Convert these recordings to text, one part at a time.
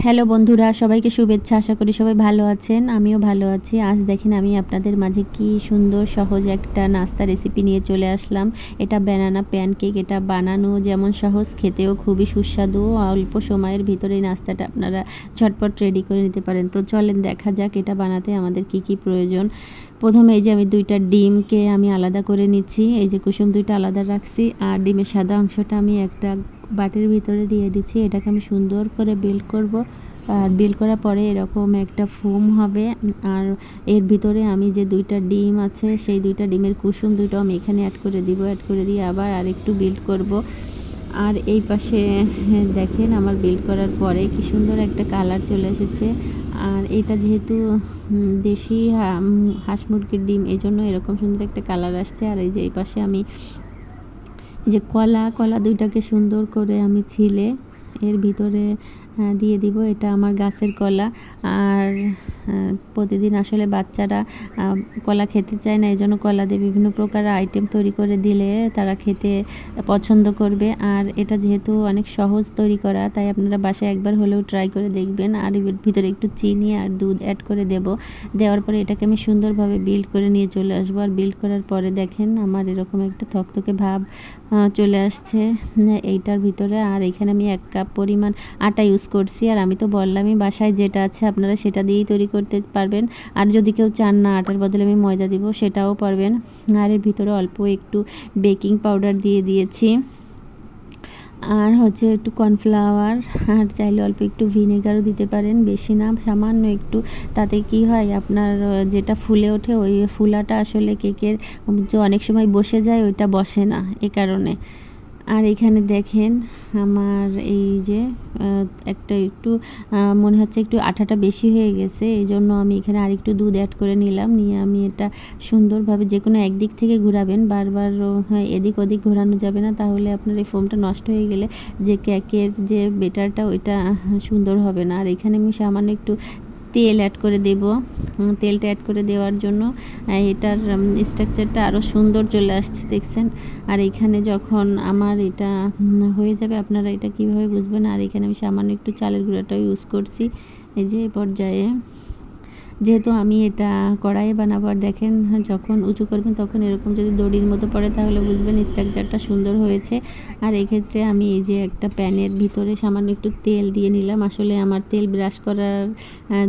Hello বন্ধুরা, সবাইকে শুভেচ্ছা। আশা করি সবাই ভালো আছেন। আমিও ভালো আছি। আজ দেখেন আমি আপনাদের মাঝে কি সুন্দর সহজ একটা নাস্তা রেসিপি নিয়ে চলে আসলাম। এটা ব্যানানা প্যানকেক। এটা বানানো যেমন সহজ, খেতেও খুবই সুস্বাদু। অল্প সময়ের ভিতরে এই নাস্তাটা আপনারা ঝটপট রেডি করে নিতে পারেন। তো চলেন দেখা যাক এটা বানাতে আমাদের কি কি প্রয়োজন। প্রথমে এই যে আমি 2টা ডিমকে আমি আলাদা করে নিচ্ছি। এই যে কুসুম 2টা আলাদা রাখছি, আর ডিমের সাদা অংশটা আমি একটা বাটির ভিতরে দিয়ে দিচ্ছি। এটাকে আমি সুন্দর করে বিল্ড করব। আর বিল্ড করার পরে এরকম একটা ফোম হবে। আর এর ভিতরে আমি যে 2টা ডিম আছে, সেই 2টা ডিমের কুসুম 2টাও আমি এখানে অ্যাড করে দিব। অ্যাড করে দিয়ে আবার আরেকটু বিল্ড করব। আর এই পাশে দেখেন আমার বিল্ড করার পরে কি সুন্দর একটা কালার চলে এসেছে। আর এটা যেহেতু দেশি হাঁস মুরগির ডিম, এই জন্য এরকম সুন্দর একটা কালার আসছে। আর এই যে এই পাশে আমি এই যে কলা 2টাকে সুন্দর করে আমি ছিলে এর ভিতরে দিয়ে দিব। এটা আমার গাছের কলা। আর প্রতিদিন আসলে বাচ্চারা কলা খেতে চায় না, এই জন্য কলা দিয়ে বিভিন্ন প্রকার আইটেম তৈরি করে দিলে তারা খেতে পছন্দ করবে। আর এটা যেহেতু অনেক সহজ তৈরি করা, তাই আপনারা বাসায় একবার হলেও ট্রাই করে দেখবেন। আর এর ভিতরে একটু চিনি আর দুধ অ্যাড করে দেওয়ার পরে এটাকে আমি সুন্দরভাবে বিল্ড করে নিয়ে চলে আসবো। আর বিল্ড করার পরে দেখেন আমার এরকম একটা থকথকে ভাব চলে আসছে এইটার ভিতরে। আর এখানে আমি 1 কাপ পরিমাণ আটা ইউজ করছি। আর আমি তো বললামই বাসায় যেটা আছে আপনারা সেটা দিয়েই তৈরি করতে পারবেন। আর যদি কেউ চান না আটার বদলে আমি ময়দা দিব, সেটাও পারবেন। আর এর ভিতরে অল্প একটু বেকিং পাউডার দিয়ে দিয়েছি। আর হচ্ছে একটু কর্নফ্লাওয়ার, আর চাইলে অল্প একটু ভিনেগারও দিতে পারেন, বেশি না, সামান্য একটু। তাতে কি হয়, আপনার যেটা ফুলে ওঠে ওই ফুলাটা আসলে কেকের যে অনেক সময় বসে যায়, ওইটা বসে না এ কারণে। আর এখানে দেখেন আমার এই যে একটা একটু মনে হচ্ছে একটু আঠাটা বেশি হয়ে গেছে, এই জন্য আমি এখানে আরেকটু দুধ অ্যাড করে নিলাম। নিয়ে আমি এটা সুন্দরভাবে যে কোনো একদিক থেকে ঘোরাবেন, বারবার এদিক ওদিক ঘোরানো যাবে না, তাহলে আপনার এই ফোমটা নষ্ট হয়ে গেলে যে কেকের যে বেটারটা ওইটা সুন্দর হবে না। আর এখানে আমি সামান্য একটু তেল অ্যাড করে দেব। তেলটা অ্যাড করে দেওয়ার জন্য এটার স্ট্রাকচারটা আরও সুন্দর চলে আসছে, দেখছেন। আর এখানে যখন আমার এটা হয়ে যাবে, আপনারা এটা কিভাবে বুঝবেন। আর এখানে আমি সামান্য একটু চালের গুঁড়াটাও ইউজ করছি। এই যে পর্যায়ে যেহেতু আমি এটা কড়াইয়ে বানাবো, আর দেখেন যখন উঁচু করবেন তখন এরকম যদি দড়ির মতো পড়ে তাহলে বুঝবেন স্ট্রাকচারটা সুন্দর হয়েছে। আর এক্ষেত্রে আমি এই যে একটা প্যানের ভিতরে সামান্য একটু তেল দিয়ে নিলাম। আসলে আমার তেল ব্রাশ করার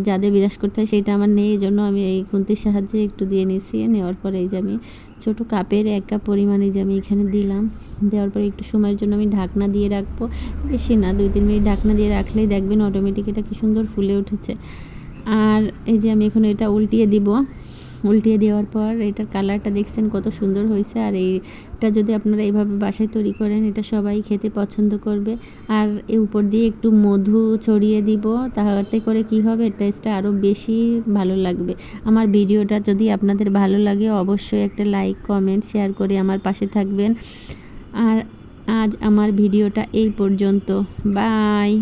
যাদের ব্রাশ করতে হয় সেটা আমার নেই, এই জন্য আমি এই খুন্তির সাহায্যে একটু দিয়ে নিয়েছি। নেওয়ার পরে এই যে আমি ছোটো কাপের 1 কাপ পরিমাণে যে আমি এখানে দিলাম। দেওয়ার পরে একটু সময়ের জন্য আমি ঢাকনা দিয়ে রাখবো, বেশি না, 2-3 মিনিট ঢাকনা দিয়ে রাখলেই দেখবেন অটোমেটিক এটা কি সুন্দর ফুলে উঠেছে। আর এই যে আমি এখন এটা উল্টিয়ে দিব। উল্টিয়ে দেওয়ার পর এটার কালারটা দেখছেন কত সুন্দর হয়েছে। আর এইটা যদি আপনারা এইভাবে বাসায় তৈরি করেন, এটা সবাই খেতে পছন্দ করবে। আর এর উপর দিয়ে একটু মধু ছড়িয়ে দিব, তাহাতে করে কি হবে, টেস্টটা আরও বেশি ভালো লাগবে। আমার ভিডিওটা যদি আপনাদের ভালো লাগে অবশ্যই একটা লাইক, কমেন্ট, শেয়ার করে আমার পাশে থাকবেন। আর আজ আমার ভিডিওটা এই পর্যন্ত। বাই।